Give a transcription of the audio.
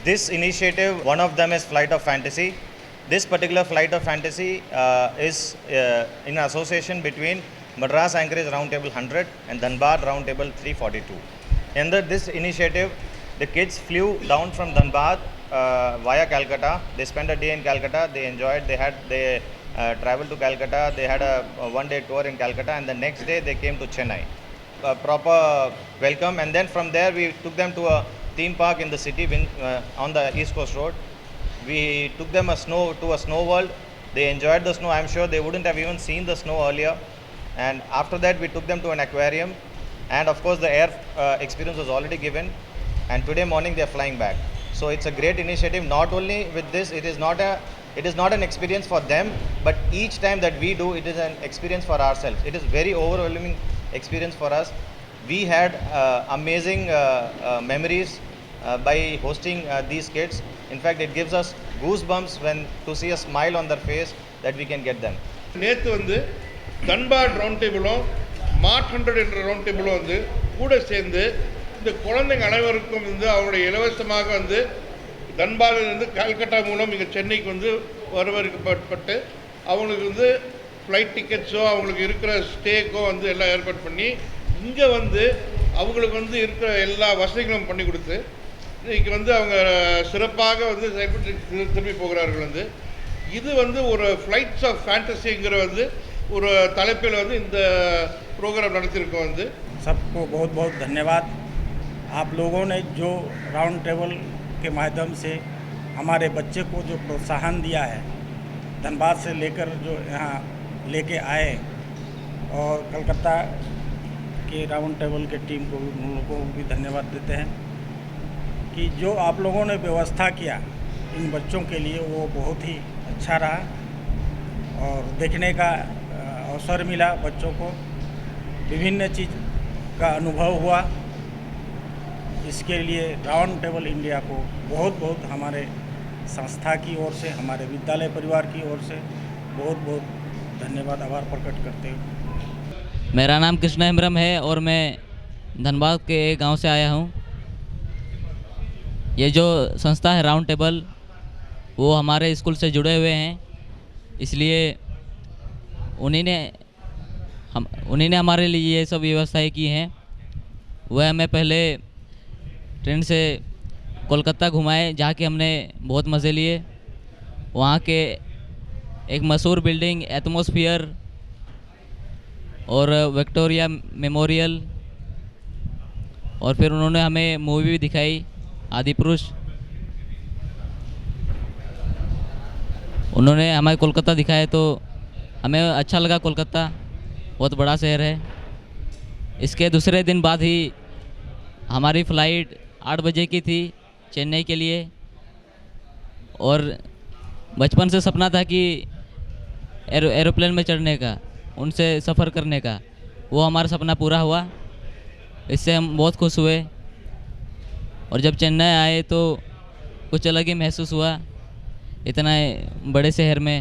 This initiative, one of them is Flight of Fantasy. This particular Flight of Fantasy is in association between Madras Anchorage Roundtable 100 and Dhanbad Roundtable 342. Under this initiative, the kids flew down from Dhanbad via Calcutta. They spent a day in Calcutta. They enjoyed. They traveled to Calcutta. They had a one-day tour in Calcutta, and the next day they came to Chennai. A proper welcome, and then from there we took them to a theme park in the city on the East Coast Road. We took them to a snow world. They enjoyed the snow. I'm sure they wouldn't have even seen the snow earlier. And after that, we took them to an aquarium. And of course, the air experience was already given. And today morning, they're flying back. So it's a great initiative. Not only with this, it is not an experience for them, but each time that we do, it is an experience for ourselves. It is very overwhelming experience for us. We had amazing memories by hosting these kids. In fact, it gives us goosebumps to see a smile on their face that we can get them. நேற்று வந்து தன்பாட் round டேபிளும் மார்ட் 100 என்ற round டேபிளும் வந்து கூட சேர்ந்து இந்த குழந்தைங்க அனைவருக்கும் வந்து அவருடைய இலவசமாக வந்து தன்பாதிலிருந்து கல்கட்டா மூலம் இங்கே சென்னைக்கு வந்து வரவேற்கப்பட்டு அவங்களுக்கு வந்து ஃப்ளைட் டிக்கெட்ஸோ அவங்களுக்கு இருக்கிற ஸ்டேக்கோ வந்து எல்லாம் ஏற்பாடு பண்ணி இங்கே வந்து அவங்களுக்கு வந்து இருக்கிற எல்லா வசதிகளும் பண்ணி கொடுத்து இன்றைக்கி வந்து அவங்க சிறப்பாக வந்து செயல்பட்டு திரும்பி போகிறார்கள். வந்து இது வந்து ஒரு ஃப்ளைட்ஸ் ஆஃப் ஃபேண்டசிங்கிற வந்து ஒரு தலைப்பில் வந்து இந்த ப்ரோக்ராம் நடத்தியிருக்கோம். வந்து सबको बहुत बहुत धन्यवाद. आप लोगों ने जो राउंड टेबल के माध्यम से हमारे बच्चे को जो प्रोत्साहन दिया है, धनबाद से लेकर जो यहाँ लेके आए, और कलकत्ता के राउंड टेबल के टीम को भी उन लोगों को भी धन्यवाद देते हैं कि जो आप लोगों ने व्यवस्था किया इन बच्चों के लिए, वो बहुत ही अच्छा रहा और देखने का अवसर मिला. बच्चों को विभिन्न चीज़ का अनुभव हुआ. इसके लिए राउंड टेबल इंडिया को बहुत बहुत हमारे संस्था की ओर से, हमारे विद्यालय परिवार की ओर से बहुत बहुत धन्यवाद, आभार प्रकट करते हुए. मेरा नाम कृष्ण हेम्ब्रम है और मैं धनबाद के एक गांव से आया हूं. ये जो संस्था है राउंड टेबल, वो हमारे स्कूल से जुड़े हुए हैं, इसलिए उन्हीं ने हमारे लिए ये सब व्यवस्थाएं की हैं. वह हमें पहले ट्रेन से कोलकाता घुमाए, जहाँ के हमने बहुत मज़े लिए. वहाँ के एक मशहूर बिल्डिंग एटमॉस्फेयर और विक्टोरिया मेमोरियल, और फिर उन्होंने हमें मूवी भी दिखाई आदिपुरुष. उन्होंने हमें कोलकाता दिखाया तो हमें अच्छा लगा. कोलकाता बहुत बड़ा शहर है. इसके दूसरे दिन बाद ही हमारी फ़्लाइट 8 बजे की थी चेन्नई के लिए, और बचपन से सपना था कि एरोप्लेन में चढ़ने का, उनसे सफ़र करने का. वो हमारा सपना पूरा हुआ. इससे हम बहुत खुश हुए, और जब चेन्नई आए तो कुछ अलग ही महसूस हुआ. इतना बड़े शहर में